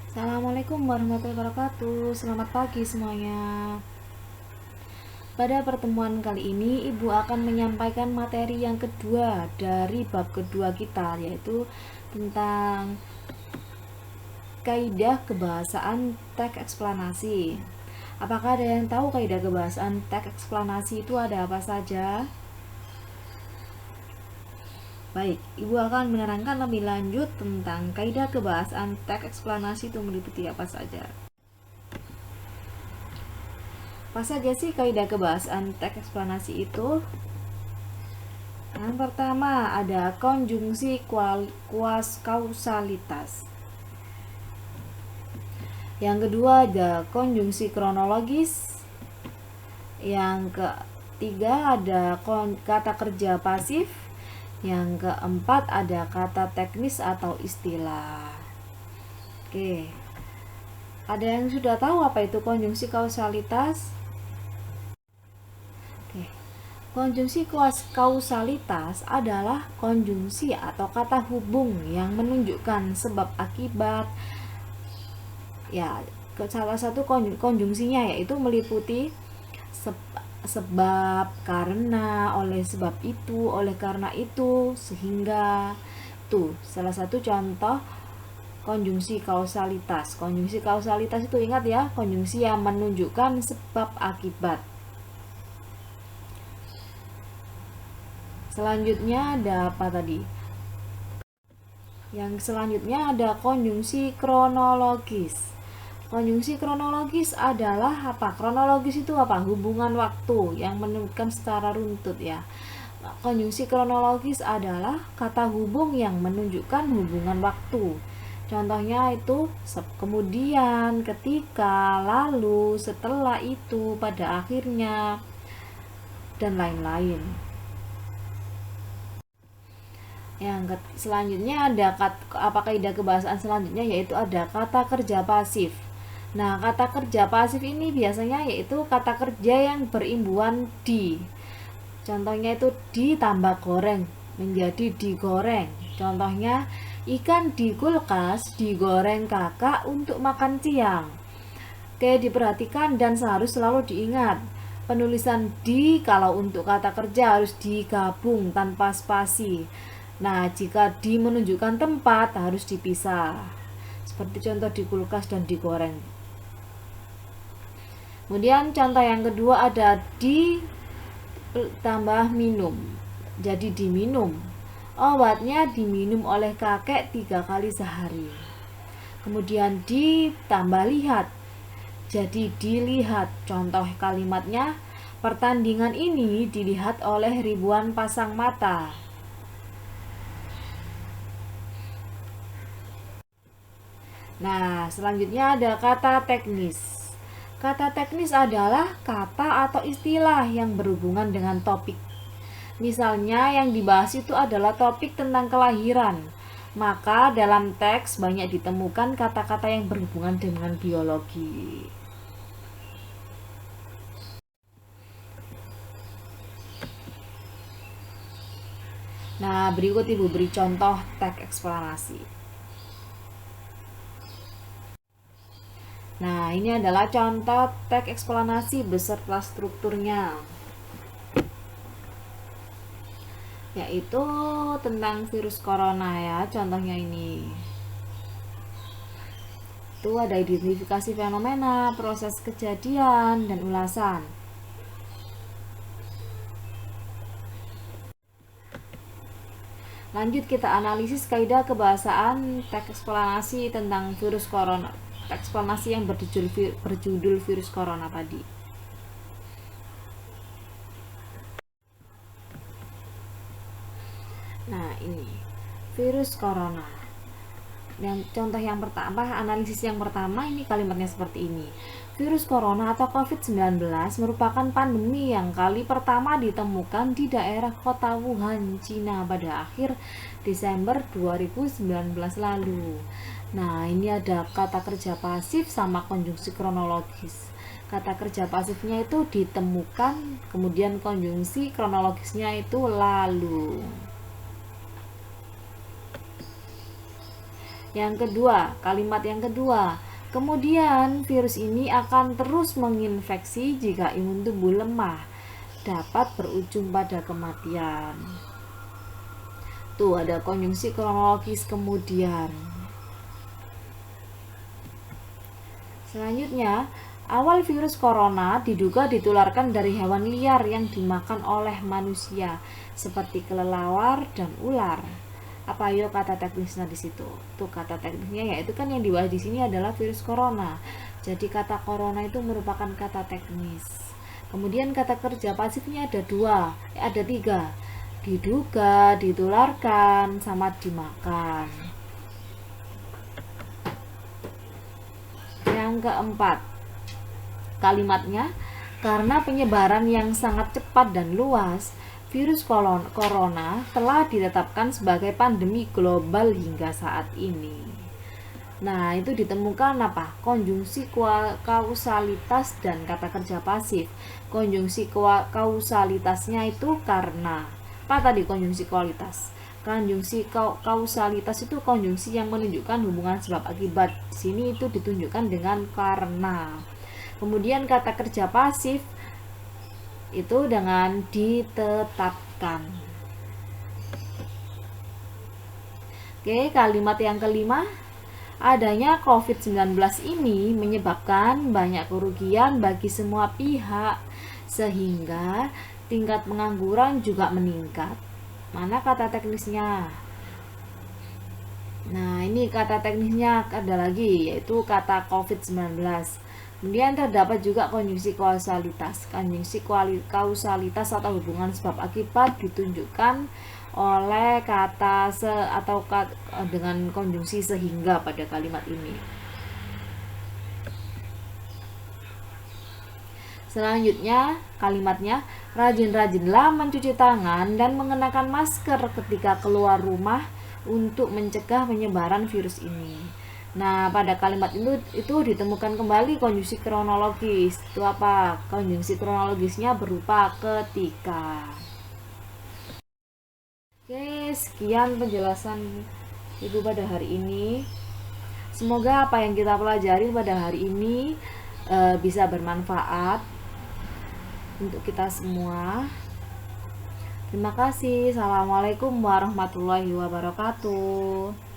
Assalamualaikum warahmatullahi wabarakatuh. Selamat pagi semuanya. Pada pertemuan kali ini, Ibu akan menyampaikan materi yang kedua dari bab kedua kita, yaitu tentang kaidah kebahasaan teks eksplanasi. Apakah ada yang tahu kaidah kebahasaan teks eksplanasi itu ada apa saja? Baik, Ibu akan menerangkan lebih lanjut tentang kaidah kebahasaan teks eksplanasi itu meliputi apa saja. Apa saja sih kaidah kebahasaan teks eksplanasi itu? Yang pertama ada konjungsi kausalitas. Yang kedua ada konjungsi kronologis. Yang ketiga ada kata kerja pasif. Yang keempat ada kata teknis atau istilah. Oke. Ada yang sudah tahu apa itu konjungsi kausalitas? Konjungsi kausalitas adalah konjungsi atau kata hubung yang menunjukkan sebab akibat. Ya, salah satu konjungsinya yaitu meliputi sebab, karena, oleh sebab itu, oleh karena itu, sehingga. Tuh, salah satu contoh konjungsi kausalitas. Konjungsi kausalitas itu ingat ya, konjungsi yang menunjukkan sebab akibat. Selanjutnya ada apa tadi? Yang selanjutnya ada konjungsi kronologis. Konjungsi kronologis adalah apa? Kronologis itu apa? Hubungan waktu yang menunjukkan secara runtut ya. Konjungsi kronologis adalah kata hubung yang menunjukkan hubungan waktu. Contohnya itu kemudian, ketika, lalu, setelah itu, pada akhirnya, dan lain-lain. Yang selanjutnya ada apa kaidah kebahasaan selanjutnya, yaitu ada kata kerja pasif. Nah, kata kerja pasif ini biasanya yaitu kata kerja yang berimbuhan di. Contohnya itu ditambah goreng menjadi digoreng. Contohnya ikan di kulkas digoreng kakak untuk makan siang. Oke, diperhatikan dan harus selalu diingat. Penulisan di kalau untuk kata kerja harus digabung tanpa spasi. Nah, jika di menunjukkan tempat harus dipisah. Seperti contoh di kulkas dan digoreng. Kemudian contoh yang kedua ada di tambah minum. Jadi diminum. Obatnya diminum oleh kakek 3 kali sehari. Kemudian ditambah lihat. Jadi dilihat. Contoh kalimatnya, pertandingan ini dilihat oleh ribuan pasang mata. Nah, selanjutnya ada kata teknis. Kata teknis adalah kata atau istilah yang berhubungan dengan topik. Misalnya yang dibahas itu adalah topik tentang kelahiran. Maka dalam teks banyak ditemukan kata-kata yang berhubungan dengan biologi. Nah, berikut Ibu beri contoh teks eksplanasi. Nah, ini adalah contoh teks eksplanasi beserta strukturnya. Yaitu tentang virus corona ya, contohnya ini. Itu ada identifikasi fenomena, proses kejadian, dan ulasan. Lanjut kita analisis kaidah kebahasaan teks eksplanasi tentang virus corona. Teks eksplanasi yang berjudul virus corona tadi. Nah, ini virus corona. Yang contoh yang pertama, analisis yang pertama ini kalimatnya seperti ini. Virus corona atau COVID-19 merupakan pandemi yang kali pertama ditemukan di daerah kota Wuhan, Cina pada akhir Desember 2019 lalu. Nah, ini ada kata kerja pasif sama konjungsi kronologis. Kata kerja pasifnya itu ditemukan, kemudian konjungsi kronologisnya itu lalu. Kalimat yang kedua, kemudian virus ini akan terus menginfeksi jika imun tubuh lemah, dapat berujung pada kematian. Tuh ada konjungsi kronologis kemudian. Selanjutnya, awal virus corona diduga ditularkan dari hewan liar yang dimakan oleh manusia, seperti kelelawar dan ular. Apa yo kata teknisnya di situ? Tuh kata teknisnya yaitu kan yang dibahas di sini adalah virus corona. Jadi kata corona itu merupakan kata teknis. Kemudian kata kerja pasifnya ada tiga. Diduga, ditularkan, sama dimakan. Yang keempat, kalimatnya, karena penyebaran yang sangat cepat dan luas, virus corona telah ditetapkan sebagai pandemi global hingga saat ini. Nah, itu ditemukan apa? Konjungsi kausalitas dan kata kerja pasif. Konjungsi kausalitasnya itu karena. Apa tadi konjungsi kualitas? Konjungsi kausalitas itu konjungsi yang menunjukkan hubungan sebab akibat. Di sini itu ditunjukkan dengan karena. Kemudian kata kerja pasif itu dengan ditetapkan. Oke, kalimat yang kelima, adanya COVID-19 ini menyebabkan banyak kerugian bagi semua pihak, sehingga tingkat pengangguran juga meningkat. Mana kata teknisnya? Nah, ini kata teknisnya ada lagi, yaitu kata COVID-19. Kemudian terdapat juga konjungsi kausalitas. Konjungsi kausalitas atau hubungan sebab akibat ditunjukkan oleh kata dengan konjungsi sehingga pada kalimat ini. Selanjutnya, kalimatnya, rajin-rajinlah mencuci tangan dan mengenakan masker ketika keluar rumah untuk mencegah penyebaran virus ini. Nah, pada kalimat itu ditemukan kembali konjungsi kronologis. Itu apa? Konjungsi kronologisnya berupa ketika. Oke, sekian penjelasan Ibu pada hari ini. Semoga apa yang kita pelajari pada hari ini bisa bermanfaat untuk kita semua. Terima kasih. Assalamualaikum warahmatullahi wabarakatuh.